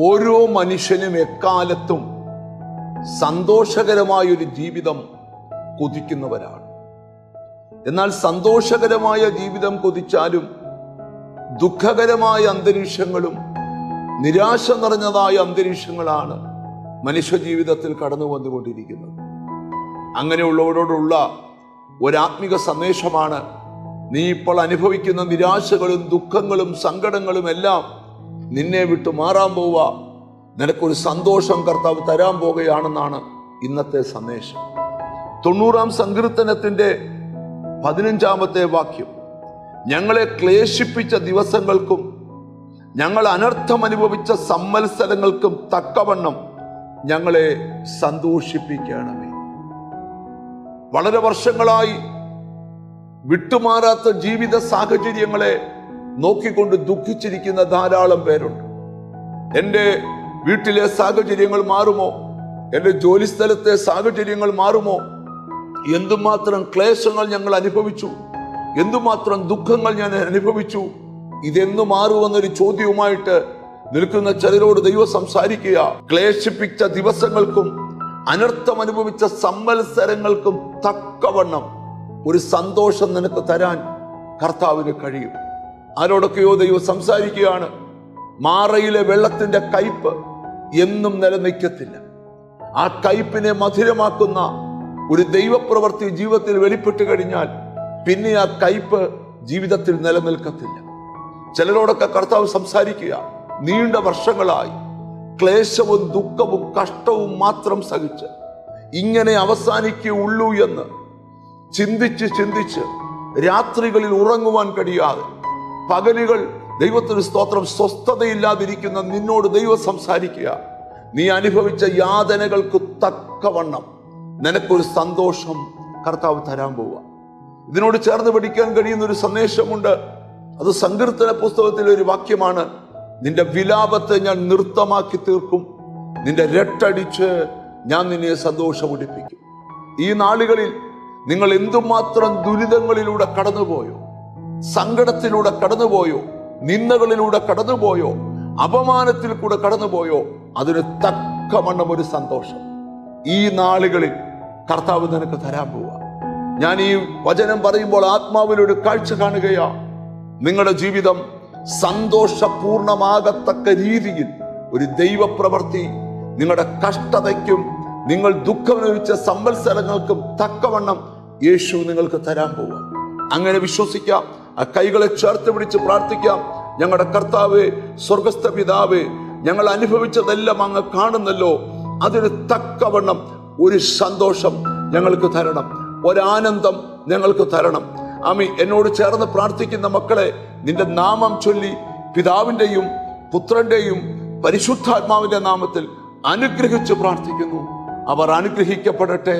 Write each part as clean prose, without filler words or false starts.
ഓരോ മനുഷ്യനും എക്കാലത്തും സന്തോഷകരമായൊരു ജീവിതം കൊതിക്കുന്നവരാണ്. എന്നാൽ സന്തോഷകരമായ ജീവിതം കൊതിച്ചാലും ദുഃഖകരമായ അന്തരീക്ഷങ്ങളും നിരാശ നിറഞ്ഞതായ അന്തരീക്ഷങ്ങളാണ് മനുഷ്യ ജീവിതത്തിൽ കടന്നു വന്നുകൊണ്ടിരിക്കുന്നത്. അങ്ങനെയുള്ളവരോടുള്ള ഒരാത്മിക സന്ദേശമാണ്: നീ ഇപ്പോൾ അനുഭവിക്കുന്ന നിരാശകളും ദുഃഖങ്ങളും സങ്കടങ്ങളും എല്ലാം നിന്നെ വിട്ടു മാറാൻ പോവുക, നിനക്കൊരു സന്തോഷം കർത്താവ് തരാൻ പോകുകയാണെന്നാണ് ഇന്നത്തെ സന്ദേശം. 90-ാം സങ്കീർത്തനത്തിന്റെ 15-ാമത്തെ വാക്യം: ഞങ്ങളെ ക്ലേശിപ്പിച്ച ദിവസങ്ങൾക്കും ഞങ്ങൾ അനർത്ഥം അനുഭവിച്ച സംവത്സരങ്ങൾക്കും തക്കവണ്ണം ഞങ്ങളെ സന്തോഷിപ്പിക്കണമേ. വളരെ വർഷങ്ങളായി വിട്ടുമാറാത്ത ജീവിത സാഹചര്യങ്ങളെ നോക്കിക്കൊണ്ട് ദുഃഖിച്ചിരിക്കുന്ന ധാരാളം പേരുണ്ട്. എൻ്റെ വീട്ടിലെ സാഹചര്യങ്ങൾ മാറുമോ? എൻ്റെ ജോലിസ്ഥലത്തെ സാഹചര്യങ്ങൾ മാറുമോ? എന്തുമാത്രം ക്ലേശങ്ങൾ ഞങ്ങൾ അനുഭവിച്ചു, എന്തുമാത്രം ദുഃഖങ്ങൾ ഞാൻ അനുഭവിച്ചു, ഇതെന്നു മാറുമെന്നൊരു ചോദ്യവുമായിട്ട് നിൽക്കുന്ന ചിലരോട് ദൈവം സംസാരിക്കുക. ക്ലേശിപ്പിച്ച ദിവസങ്ങൾക്കും അനർത്ഥം അനുഭവിച്ച സംവത്സരങ്ങൾക്കും തക്കവണ്ണം ഒരു സന്തോഷം നിനക്ക് തരാൻ കർത്താവിന് കഴിയും. ആരോടൊക്കെയോ ദൈവം സംസാരിക്കുകയാണ്. മാറയിലെ വെള്ളത്തിന്റെ കയ്പ് എന്നും നിലനിൽക്കത്തില്ല. ആ കയ്പിനെ മധുരമാക്കുന്ന ഒരു ദൈവപ്രവൃത്തി ജീവിതത്തിൽ വെളിപ്പെട്ട് കഴിഞ്ഞാൽ പിന്നെ ആ കയ്പ് ജീവിതത്തിൽ നിലനിൽക്കത്തില്ല. ചിലരോടൊക്കെ കർത്താവ് സംസാരിക്കുക: നീണ്ട വർഷങ്ങളായി ക്ലേശവും ദുഃഖവും കഷ്ടവും മാത്രം സഹിച്ച് ഇങ്ങനെ അവസാനിക്കുകയുള്ളൂ എന്ന് ചിന്തിച്ച് രാത്രികളിൽ ഉറങ്ങുവാൻ കഴിയാതെ, പകലുകൾ ദൈവത്തിന് സ്തോത്രം സ്വസ്ഥതയില്ലാതിരിക്കുന്ന നിന്നോട് ദൈവം സംസാരിക്കുക: നീ അനുഭവിച്ച യാതനകൾക്ക് തക്കവണ്ണം നിനക്കൊരു സന്തോഷം കർത്താവ് തരാൻ പോവുക. ഇതിനോട് ചേർന്ന് പഠിക്കാൻ കഴിയുന്ന ഒരു സന്ദേശമുണ്ട്. അത് സങ്കീർത്തന പുസ്തകത്തിലെ ഒരു വാക്യമാണ്: നിന്റെ വിലാപത്തെ ഞാൻ നൃത്തമാക്കി തീർക്കും, നിന്റെ രട്ടടിച്ച് ഞാൻ നിന്നെ സന്തോഷമുടിപ്പിക്കും. ഈ നാളുകളിൽ നിങ്ങൾ എന്തുമാത്രം ദുരിതങ്ങളിലൂടെ കടന്നുപോയോ, സങ്കടത്തിലൂടെ കടന്നുപോയോ, നിന്ദകളിലൂടെ കടന്നുപോയോ, അപമാനത്തിൽ കൂടെ കടന്നുപോയോ, അതിന് തക്കവണ്ണം ഒരു സന്തോഷം ഈ നാളുകളിൽ കർത്താവ് നിനക്ക് തരാൻ പോവുക. ഞാൻ ഈ വചനം പറയുമ്പോൾ ആത്മാവിലൊരു കാഴ്ച കാണുകയാ. നിങ്ങളുടെ ജീവിതം സന്തോഷപൂർണമാകത്തക്ക രീതിയിൽ ഒരു ദൈവപ്രവൃത്തി നിങ്ങളുടെ കഷ്ടതയ്ക്കും നിങ്ങൾ ദുഃഖമനുഭവിച്ച സംവത്സരങ്ങൾക്കും തക്കവണ്ണം യേശു നിങ്ങൾക്ക് തരാൻ പോവുക. അങ്ങനെ വിശ്വസിക്കാം. ആ കൈകളെ ചേർത്ത് പിടിച്ച് പ്രാർത്ഥിക്കാം: ഞങ്ങളുടെ കർത്താവേ, സ്വർഗസ്ഥ പിതാവേ, ഞങ്ങൾ അനുഭവിച്ചതെല്ലാം അങ്ങ് കാണുന്നല്ലോ, അതിന് തക്കവണ്ണം ഒരു സന്തോഷം ഞങ്ങൾക്ക് തരണം, ഒരാനന്ദം ഞങ്ങൾക്ക് തരണം. ആമീൻ. എന്നോട് ചേർന്ന് പ്രാർത്ഥിക്കുന്ന മക്കളെ നിന്റെ നാമം ചൊല്ലി പിതാവിൻ്റെയും പുത്രന്റെയും പരിശുദ്ധാത്മാവിന്റെ നാമത്തിൽ അനുഗ്രഹിച്ച് പ്രാർത്ഥിക്കുന്നു. അവർ അനുഗ്രഹിക്കപ്പെടട്ടെ,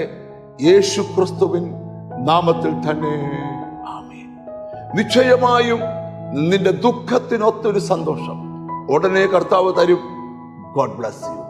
യേശു ക്രിസ്തുവിൻ നാമത്തിൽ തന്നെ. ആമീൻ. നിശ്ചയമായും നിന്റെ ദുഃഖത്തിനൊത്തൊരു സന്തോഷം ഉടനെ കർത്താവ് തരും. God bless you.